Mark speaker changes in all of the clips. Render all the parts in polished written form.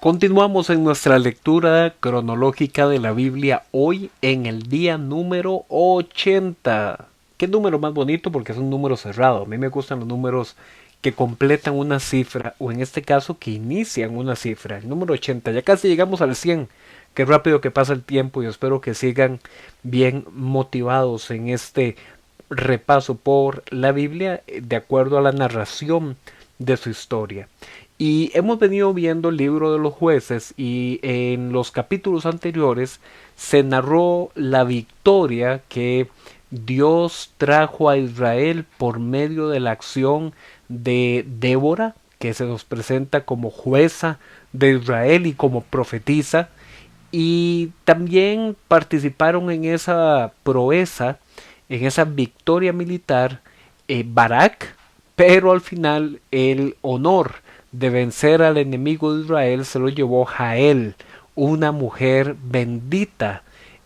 Speaker 1: Continuamos en nuestra lectura cronológica de la Biblia hoy en el día número 80. ¿Qué número más bonito? Porque es un número cerrado. A mí me gustan los números que completan una cifra o en este caso que inician una cifra. El número 80. Ya casi llegamos al 100. Qué rápido que pasa el tiempo y espero que sigan bien motivados en este repaso por la Biblia de acuerdo a la narración de su historia. Y hemos venido viendo el libro de los jueces y en los capítulos anteriores se narró la victoria que Dios trajo a Israel por medio de la acción de Débora, que se nos presenta como jueza de Israel y como profetisa, y también participaron en esa proeza, en esa victoria militar, Barak, pero al final el honor de vencer al enemigo de Israel se lo llevó Jael, una mujer bendita.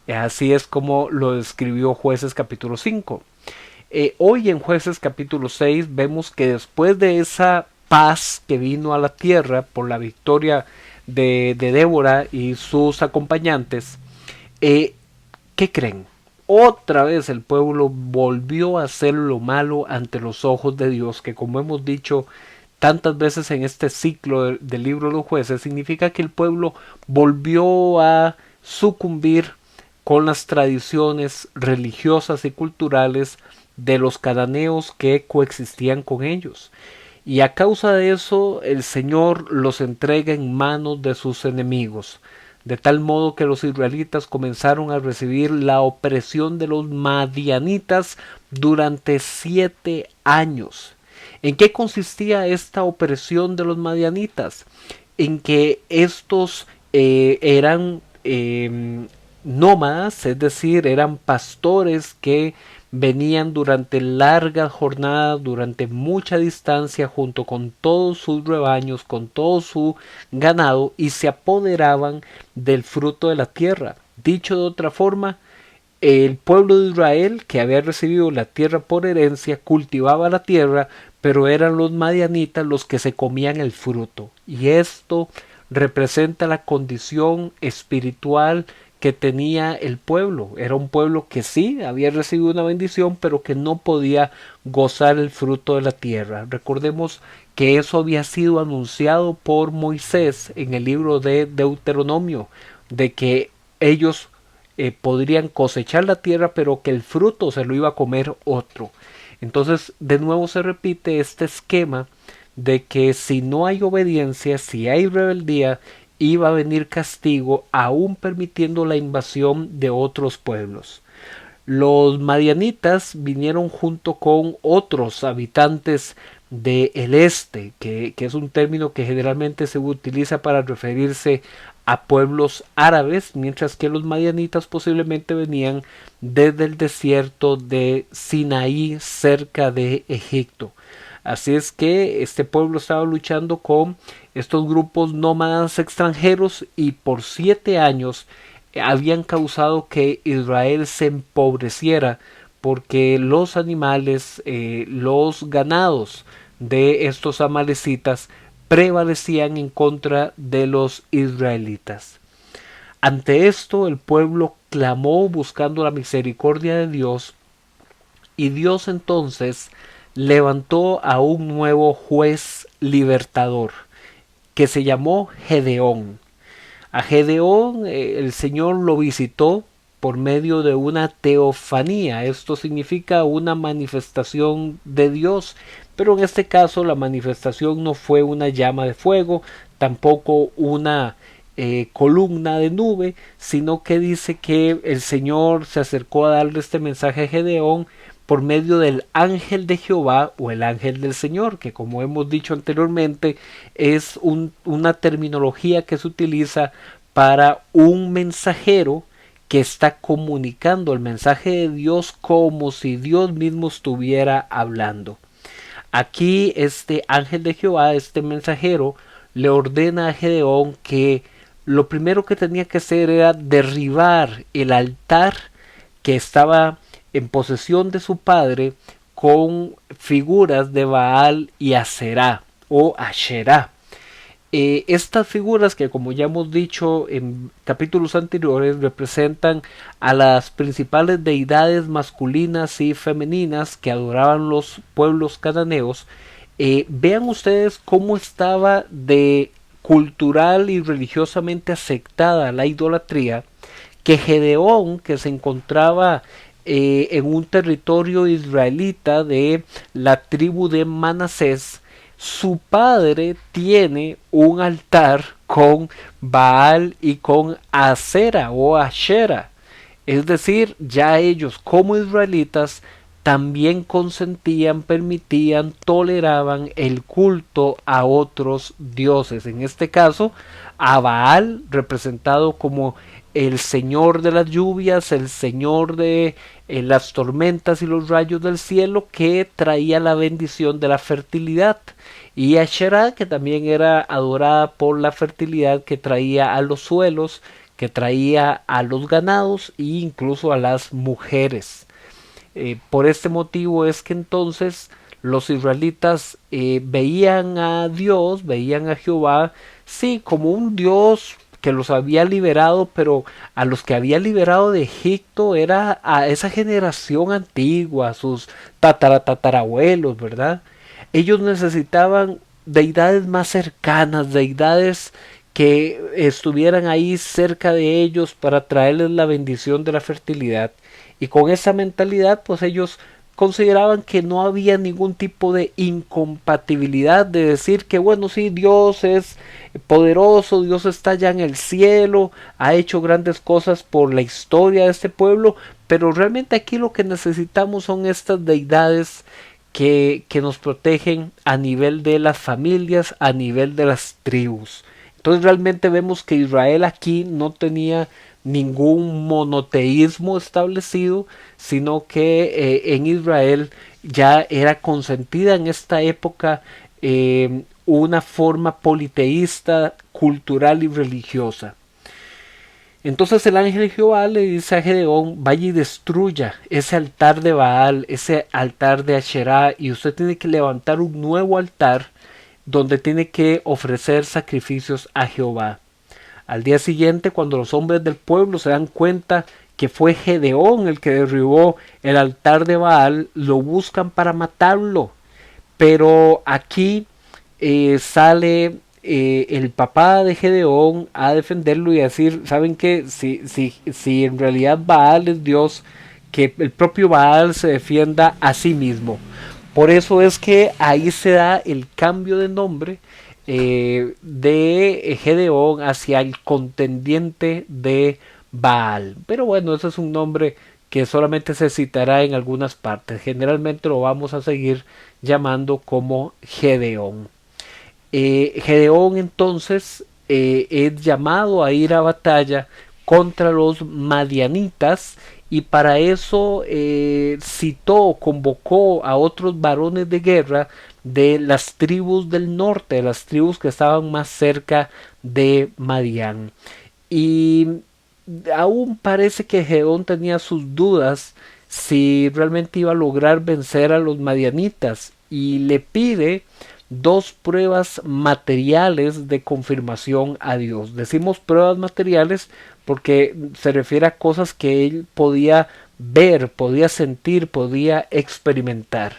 Speaker 1: Así es como lo describió Jueces capítulo 5. Hoy en Jueces capítulo 6 vemos que después de esa paz que vino a la tierra por la victoria de Débora y sus acompañantes, ¿qué creen? Otra vez el pueblo volvió a hacer lo malo ante los ojos de Dios, que como hemos dicho tantas veces en este ciclo del libro de los jueces, significa que el pueblo volvió a sucumbir con las tradiciones religiosas y culturales de los cananeos que coexistían con ellos. Y a causa de eso el Señor los entrega en manos de sus enemigos, de tal modo que los israelitas comenzaron a recibir la opresión de los madianitas durante 7 años. ¿En qué consistía esta opresión de los madianitas? En que estos eran nómadas, es decir, eran pastores que venían durante largas jornadas, durante mucha distancia, junto con todos sus rebaños, con todo su ganado, y se apoderaban del fruto de la tierra. Dicho de otra forma, el pueblo de Israel, que había recibido la tierra por herencia, cultivaba la tierra, pero eran los madianitas los que se comían el fruto. Y esto representa la condición espiritual que tenía el pueblo. Era un pueblo que sí había recibido una bendición, pero que no podía gozar el fruto de la tierra. Recordemos que eso había sido anunciado por Moisés en el libro de Deuteronomio, de que ellos podrían cosechar la tierra, pero que el fruto se lo iba a comer otro. Entonces, de nuevo se repite este esquema de que si no hay obediencia, si hay rebeldía, iba a venir castigo, aún permitiendo la invasión de otros pueblos. Los madianitas vinieron junto con otros habitantes del este, que es un término que generalmente se utiliza para referirse a pueblos árabes, mientras que los madianitas posiblemente venían desde el desierto de Sinaí, cerca de Egipto. Así es que este pueblo estaba luchando con estos grupos nómadas extranjeros y por 7 años habían causado que Israel se empobreciera porque los animales, los ganados de estos amalecitas prevalecían en contra de los israelitas. Ante esto el pueblo clamó buscando la misericordia de Dios y Dios entonces levantó a un nuevo juez libertador que se llamó Gedeón. A Gedeón el Señor lo visitó por medio de una teofanía. Esto significa una manifestación de Dios, pero en este caso la manifestación no fue una llama de fuego, tampoco una columna de nube, sino que dice que el Señor se acercó a darle este mensaje a Gedeón por medio del ángel de Jehová o el ángel del Señor, que como hemos dicho anteriormente es una terminología que se utiliza para un mensajero que está comunicando el mensaje de Dios como si Dios mismo estuviera hablando. Aquí este ángel de Jehová, este mensajero, le ordena a Gedeón que lo primero que tenía que hacer era derribar el altar que estaba en posesión de su padre con figuras de Baal y Aserá o Asherá. Estas figuras que, como ya hemos dicho en capítulos anteriores, representan a las principales deidades masculinas y femeninas que adoraban los pueblos cananeos. Vean ustedes cómo estaba de cultural y religiosamente aceptada la idolatría, que Gedeón, que se encontraba en un territorio israelita de la tribu de Manasés, su padre tiene un altar con Baal y con Asera o Ashera. Es decir, ya ellos como israelitas también consentían, permitían, toleraban el culto a otros dioses. En este caso, a Baal, representado como el señor de las lluvias, el señor de las tormentas y los rayos del cielo, que traía la bendición de la fertilidad, y Asherah, que también era adorada por la fertilidad que traía a los suelos, que traía a los ganados e incluso a las mujeres. Por este motivo es que entonces los israelitas veían a Dios, veían a Jehová, sí, como un Dios que los había liberado, pero a los que había liberado de Egipto era a esa generación antigua, a sus tatarabuelos, ¿verdad? Ellos necesitaban deidades más cercanas, deidades que estuvieran ahí cerca de ellos para traerles la bendición de la fertilidad. Y con esa mentalidad, pues ellos consideraban que no había ningún tipo de incompatibilidad de decir que bueno, sí, Dios es poderoso, Dios está ya en el cielo, ha hecho grandes cosas por la historia de este pueblo, pero realmente aquí lo que necesitamos son estas deidades que nos protegen a nivel de las familias, a nivel de las tribus. Entonces realmente vemos que Israel aquí no tenía ningún monoteísmo establecido, sino que en Israel ya era consentida en esta época una forma politeísta, cultural y religiosa. Entonces el ángel de Jehová le dice a Gedeón, vaya y destruya ese altar de Baal, ese altar de Asherah, y usted tiene que levantar un nuevo altar donde tiene que ofrecer sacrificios a Jehová. Al día siguiente, cuando los hombres del pueblo se dan cuenta que fue Gedeón el que derribó el altar de Baal, lo buscan para matarlo. Pero aquí sale el papá de Gedeón a defenderlo y a decir, ¿saben qué? Si en realidad Baal es Dios, que el propio Baal se defienda a sí mismo. Por eso es que ahí se da el cambio de nombre de Gedeón hacia el contendiente de Baal. Pero bueno, ese es un nombre que solamente se citará en algunas partes. Generalmente lo vamos a seguir llamando como Gedeón. Gedeón entonces es llamado a ir a batalla contra los madianitas, y para eso convocó a otros varones de guerra de las tribus del norte, de las tribus que estaban más cerca de Madián. Y aún parece que Gedeón tenía sus dudas si realmente iba a lograr vencer a los madianitas, y le pide dos pruebas materiales de confirmación a Dios. Decimos pruebas materiales porque se refiere a cosas que él podía ver, podía sentir, podía experimentar.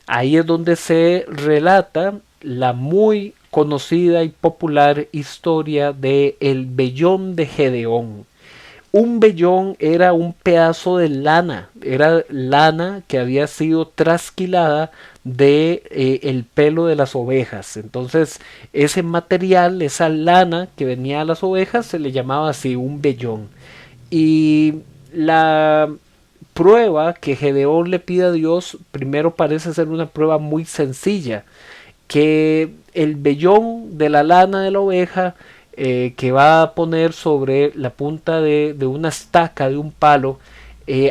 Speaker 1: Ahí es donde se relata la muy conocida y popular historia de el vellón de Gedeón. Un vellón era un pedazo de lana, era lana que había sido trasquilada de el pelo de las ovejas. Entonces ese material, esa lana que venía a las ovejas, se le llamaba así un vellón. Y la prueba que Gedeón le pide a Dios primero parece ser una prueba muy sencilla, que el vellón de la lana de la oveja que va a poner sobre la punta de una estaca, de un palo,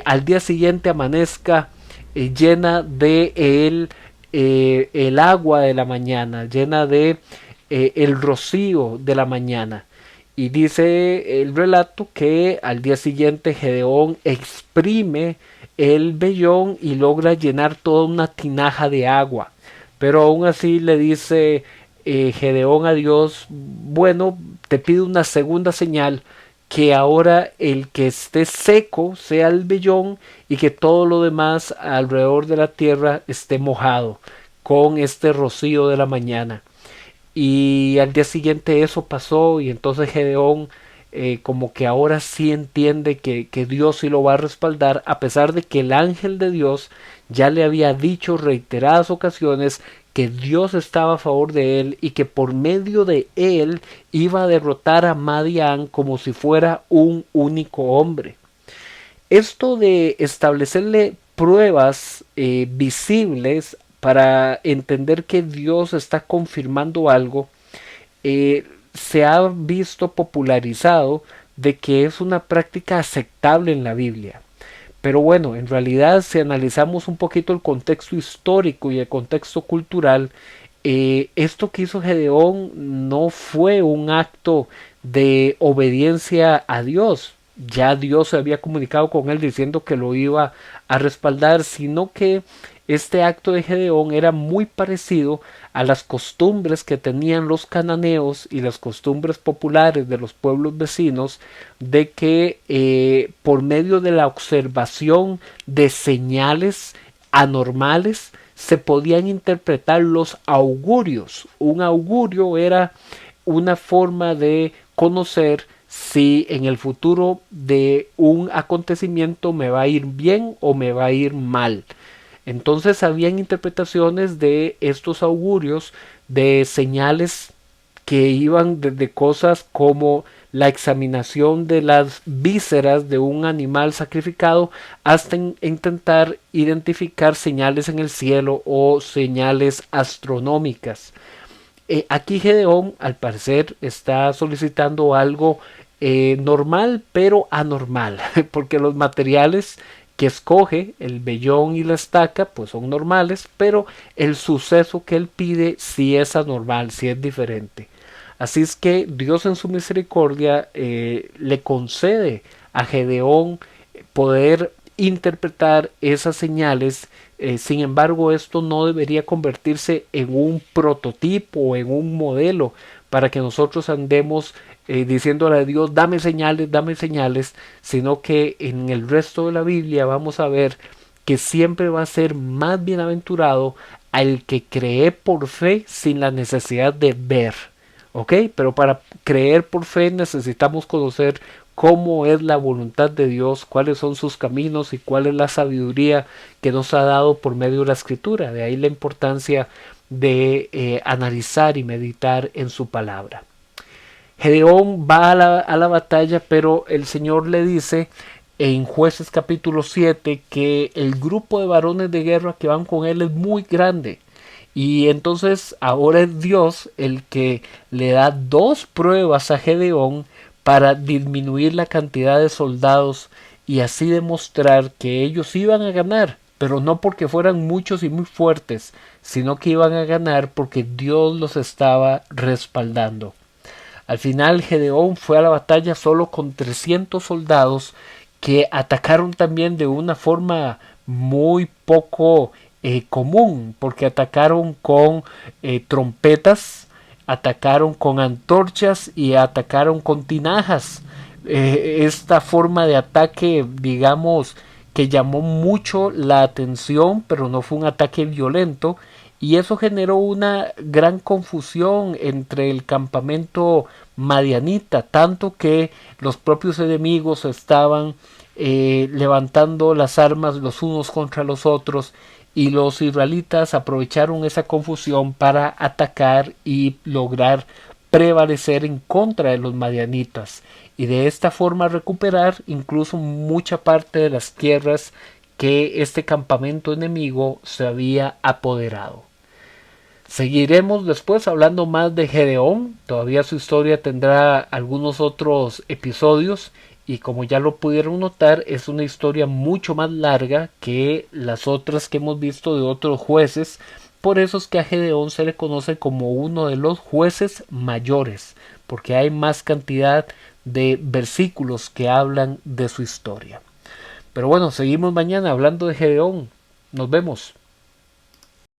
Speaker 1: al día siguiente amanezca llena de el agua de la mañana, llena de el rocío de la mañana. Y dice el relato que al día siguiente Gedeón exprime el vellón y logra llenar toda una tinaja de agua. Pero aún así le dice Gedeón a Dios, bueno, te pido una segunda señal, que ahora el que esté seco sea el vellón y que todo lo demás alrededor de la tierra esté mojado con este rocío de la mañana. Y al día siguiente eso pasó y entonces Gedeón como que ahora sí entiende que Dios sí lo va a respaldar, a pesar de que el ángel de Dios ya le había dicho reiteradas ocasiones que Dios estaba a favor de él y que por medio de él iba a derrotar a Madián como si fuera un único hombre. Esto de establecerle pruebas visibles para entender que Dios está confirmando algo, eh, se ha visto popularizado de que es una práctica aceptable en la Biblia. Pero bueno, en realidad si analizamos un poquito el contexto histórico y el contexto cultural, esto que hizo Gedeón no fue un acto de obediencia a Dios. Ya Dios se había comunicado con él diciendo que lo iba a respaldar, sino que este acto de Gedeón era muy parecido a las costumbres que tenían los cananeos y las costumbres populares de los pueblos vecinos, de que por medio de la observación de señales anormales se podían interpretar los augurios. Un augurio era una forma de conocer si en el futuro de un acontecimiento me va a ir bien o me va a ir mal. Entonces habían interpretaciones de estos augurios, de señales que iban desde cosas como la examinación de las vísceras de un animal sacrificado hasta intentar identificar señales en el cielo o señales astronómicas. Aquí Gedeón al parecer está solicitando algo normal pero anormal, porque los materiales que escoge, el vellón y la estaca, pues son normales, pero el suceso que él pide sí es anormal, sí es diferente. Así es que Dios en su misericordia le concede a Gedeón poder interpretar esas señales. Sin embargo, esto no debería convertirse en un prototipo o en un modelo para que nosotros andemos diciéndole a Dios dame señales, sino que en el resto de la Biblia vamos a ver que siempre va a ser más bienaventurado al que cree por fe sin la necesidad de ver. ¿Ok? Pero para creer por fe necesitamos conocer cómo es la voluntad de Dios, cuáles son sus caminos y cuál es la sabiduría que nos ha dado por medio de la escritura. De ahí la importancia de analizar y meditar en su palabra. Gedeón va a la batalla, pero el Señor le dice en Jueces capítulo 7 que el grupo de varones de guerra que van con él es muy grande. Y entonces ahora es Dios el que le da dos pruebas a Gedeón para disminuir la cantidad de soldados y así demostrar que ellos iban a ganar, pero no porque fueran muchos y muy fuertes, sino que iban a ganar porque Dios los estaba respaldando. Al final Gedeón fue a la batalla solo con 300 soldados que atacaron también de una forma muy poco común, porque atacaron con trompetas, atacaron con antorchas y atacaron con tinajas. Esta forma de ataque, digamos, que llamó mucho la atención, pero no fue un ataque violento, y eso generó una gran confusión entre el campamento madianita, tanto que los propios enemigos estaban levantando las armas los unos contra los otros y los israelitas aprovecharon esa confusión para atacar y lograr prevalecer en contra de los madianitas y de esta forma recuperar incluso mucha parte de las tierras que este campamento enemigo se había apoderado. Seguiremos después hablando más de Gedeón, todavía su historia tendrá algunos otros episodios y como ya lo pudieron notar es una historia mucho más larga que las otras que hemos visto de otros jueces, por eso es que a Gedeón se le conoce como uno de los jueces mayores, porque hay más cantidad de versículos que hablan de su historia. Pero bueno, seguimos mañana hablando de Gedeón, nos vemos.